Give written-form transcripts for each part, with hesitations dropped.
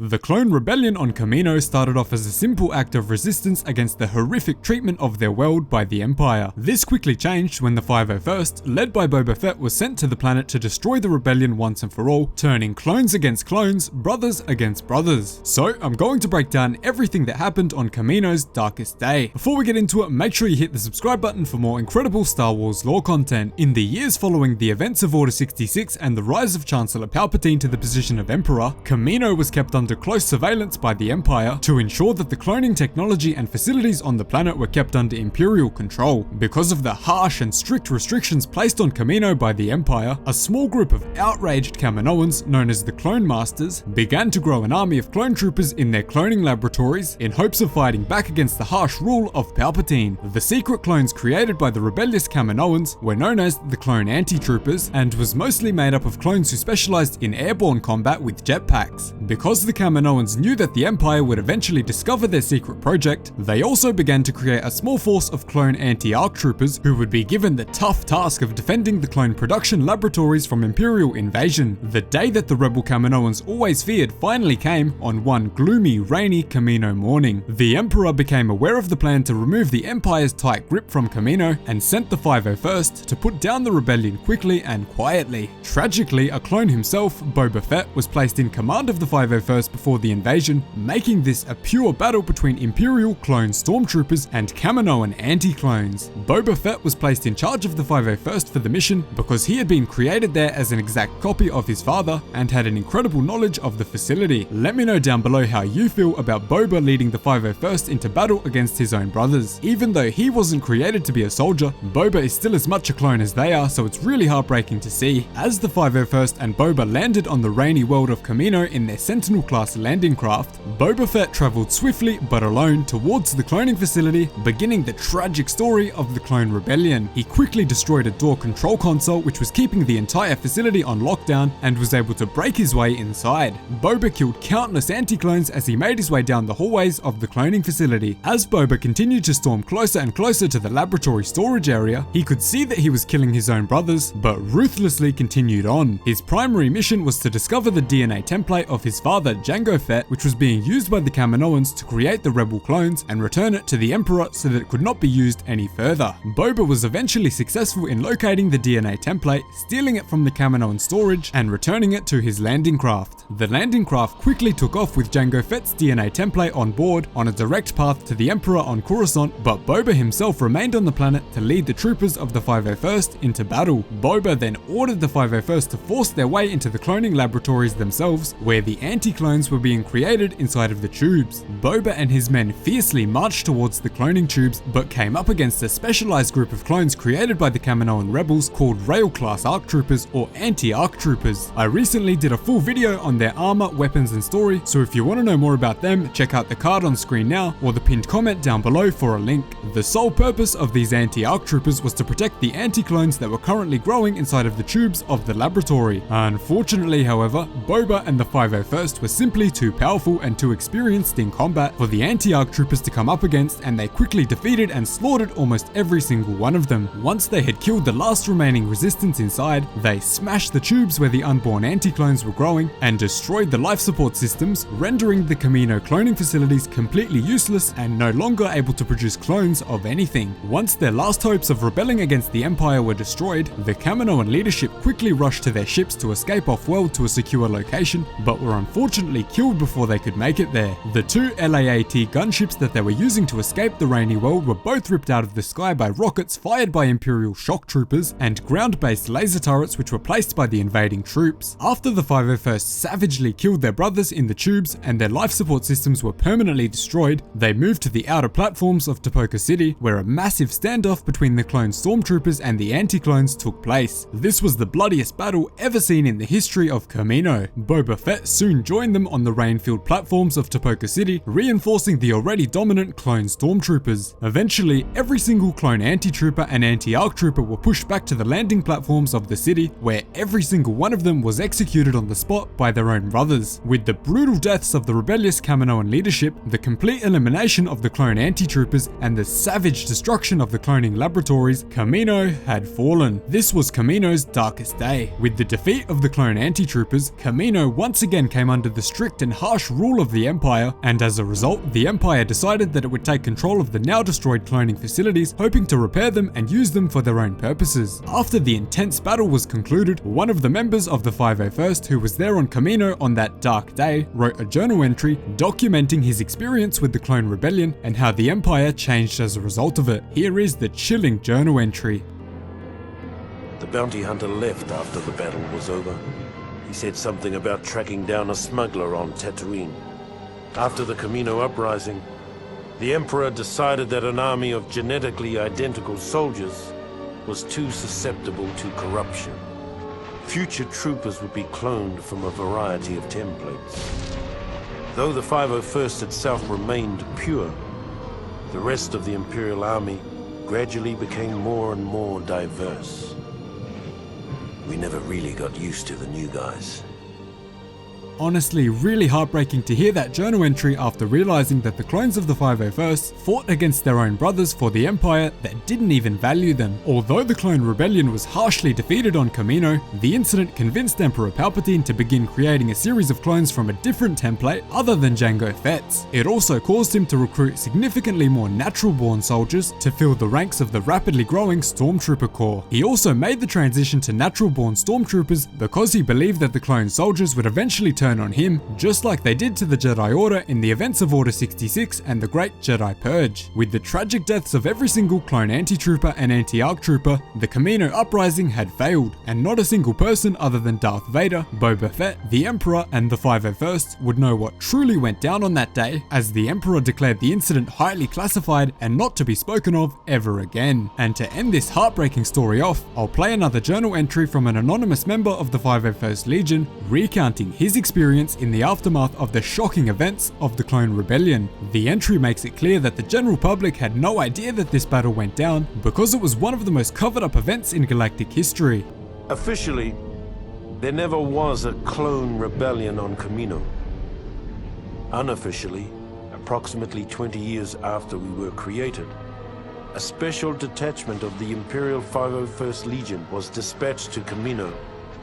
The clone rebellion on Kamino started off as a simple act of resistance against the horrific treatment of their world by the Empire. This quickly changed when the 501st, led by Boba Fett, was sent to the planet to destroy the rebellion once and for all, turning clones against clones, brothers against brothers. So I'm going to break down everything that happened on Kamino's darkest day. Before we get into it, make sure you hit the subscribe button for more incredible Star Wars lore content. In the years following the events of Order 66 and the rise of Chancellor Palpatine to the position of Emperor, Kamino was kept under close surveillance by the Empire to ensure that the cloning technology and facilities on the planet were kept under imperial control. Because of the harsh and strict restrictions placed on Kamino by the Empire, a small group of outraged Kaminoans, known as the Clone Masters, began to grow an army of clone troopers in their cloning laboratories in hopes of fighting back against the harsh rule of Palpatine. The secret clones created by the rebellious Kaminoans were known as the Clone Anti-Troopers and was mostly made up of clones who specialized in airborne combat with jetpacks. Because the Kaminoans knew that the Empire would eventually discover their secret project, they also began to create a small force of clone anti-arc troopers who would be given the tough task of defending the clone production laboratories from Imperial invasion. The day that the rebel Kaminoans always feared finally came on one gloomy, rainy Kamino morning. The Emperor became aware of the plan to remove the Empire's tight grip from Kamino and sent the 501st to put down the rebellion quickly and quietly. Tragically, a clone himself, Boba Fett, was placed in command of the 501st before the invasion, making this a pure battle between Imperial clone stormtroopers and Kaminoan anti-clones. Boba Fett was placed in charge of the 501st for the mission because he had been created there as an exact copy of his father and had an incredible knowledge of the facility. Let me know down below how you feel about Boba leading the 501st into battle against his own brothers. Even though he wasn't created to be a soldier, Boba is still as much a clone as they are, so it's really heartbreaking to see. As the 501st and Boba landed on the rainy world of Kamino in their Sentinel-class landing craft, Boba Fett traveled swiftly but alone towards the cloning facility, beginning the tragic story of the Clone Rebellion. He quickly destroyed a door control console which was keeping the entire facility on lockdown and was able to break his way inside. Boba killed countless anti-clones as he made his way down the hallways of the cloning facility. As Boba continued to storm closer and closer to the laboratory storage area, he could see that he was killing his own brothers, but ruthlessly continued on. His primary mission was to discover the DNA template of his father, Jango Fett, which was being used by the Kaminoans to create the rebel clones and return it to the Emperor so that it could not be used any further. Boba was eventually successful in locating the DNA template, stealing it from the Kaminoan storage, and returning it to his landing craft. The landing craft quickly took off with Jango Fett's DNA template on board on a direct path to the Emperor on Coruscant, but Boba himself remained on the planet to lead the troopers of the 501st into battle. Boba then ordered the 501st to force their way into the cloning laboratories themselves, where the anti-clones were being created inside of the tubes. Boba and his men fiercely marched towards the cloning tubes, but came up against a specialized group of clones created by the Kaminoan rebels called Rail-class Arc Troopers or Anti-Arc Troopers. I recently did a full video on their armor, weapons and story, so if you want to know more about them, check out the card on screen now or the pinned comment down below for a link. The sole purpose of these Anti-Arc Troopers was to protect the anti-clones that were currently growing inside of the tubes of the laboratory. Unfortunately, however, Boba and the 501st were simply too powerful and too experienced in combat for the Anti-Arc Troopers to come up against, and they quickly defeated and slaughtered almost every single one of them. Once they had killed the last remaining resistance inside, they smashed the tubes where the unborn anti-clones were growing and destroyed the life support systems, rendering the Kamino cloning facilities completely useless and no longer able to produce clones of anything. Once their last hopes of rebelling against the Empire were destroyed, the Kaminoan leadership quickly rushed to their ships to escape off-world to a secure location, but were unfortunately killed before they could make it there. The two LAAT gunships that they were using to escape the rainy world were both ripped out of the sky by rockets fired by Imperial shock troopers and ground-based laser turrets which were placed by the invading troops. After the 501st savagely killed their brothers in the tubes and their life support systems were permanently destroyed, they moved to the outer platforms of Tipoca City, where a massive standoff between the clone stormtroopers and the anti-clones took place. This was the bloodiest battle ever seen in the history of Kamino. Boba Fett soon joined them on the rain-filled platforms of Tipoca City, reinforcing the already dominant clone stormtroopers. Eventually, every single clone anti-trooper and anti-arc trooper were pushed back to the landing platforms of the city, where every single one of them was executed on the spot by their own brothers. With the brutal deaths of the rebellious Kaminoan leadership, the complete elimination of the clone anti-troopers, and the savage destruction of the cloning laboratories, Kamino had fallen. This was Kamino's darkest day. With the defeat of the clone anti-troopers, Kamino once again came under the strict and harsh rule of the Empire, and as a result, the Empire decided that it would take control of the now destroyed cloning facilities, hoping to repair them and use them for their own purposes. After the intense battle was concluded, one of the members of the 501st who was there on Kamino on that dark day wrote a journal entry documenting his experience with the Clone Rebellion and how the Empire changed as a result of it. Here is the chilling journal entry. The bounty hunter left after the battle was over. He said something about tracking down a smuggler on Tatooine. After the Kamino uprising, the Emperor decided that an army of genetically identical soldiers was too susceptible to corruption. Future troopers would be cloned from a variety of templates. Though the 501st itself remained pure, the rest of the Imperial Army gradually became more and more diverse. We never really got used to the new guys. Honestly, really heartbreaking to hear that journal entry after realizing that the clones of the 501st fought against their own brothers for the Empire that didn't even value them. Although the Clone Rebellion was harshly defeated on Kamino, the incident convinced Emperor Palpatine to begin creating a series of clones from a different template other than Jango Fett's. It also caused him to recruit significantly more natural-born soldiers to fill the ranks of the rapidly growing Stormtrooper Corps. He also made the transition to natural-born Stormtroopers because he believed that the clone soldiers would eventually turn on him, just like they did to the Jedi Order in the events of Order 66 and the Great Jedi Purge. With the tragic deaths of every single clone anti-trooper and anti-ARC trooper, the Kamino uprising had failed, and not a single person other than Darth Vader, Boba Fett, the Emperor, and the 501st would know what truly went down on that day, as the Emperor declared the incident highly classified and not to be spoken of ever again. And to end this heartbreaking story off, I'll play another journal entry from an anonymous member of the 501st Legion, recounting his experience in the aftermath of the shocking events of the Clone Rebellion. The entry makes it clear that the general public had no idea that this battle went down because it was one of the most covered up events in galactic history. Officially, there never was a clone rebellion on Kamino. Unofficially, approximately 20 years after we were created, a special detachment of the Imperial 501st Legion was dispatched to Kamino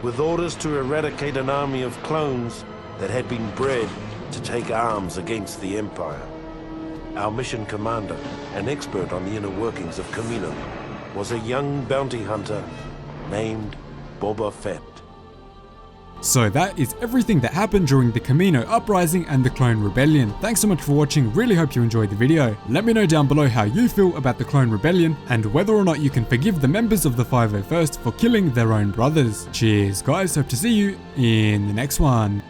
with orders to eradicate an army of clones that had been bred to take arms against the Empire. Our mission commander, an expert on the inner workings of Kamino, was a young bounty hunter named Boba Fett. So that is everything that happened during the Kamino uprising and the Clone Rebellion. Thanks so much for watching, really hope you enjoyed the video. Let me know down below how you feel about the Clone Rebellion and whether or not you can forgive the members of the 501st for killing their own brothers. Cheers guys, hope to see you in the next one.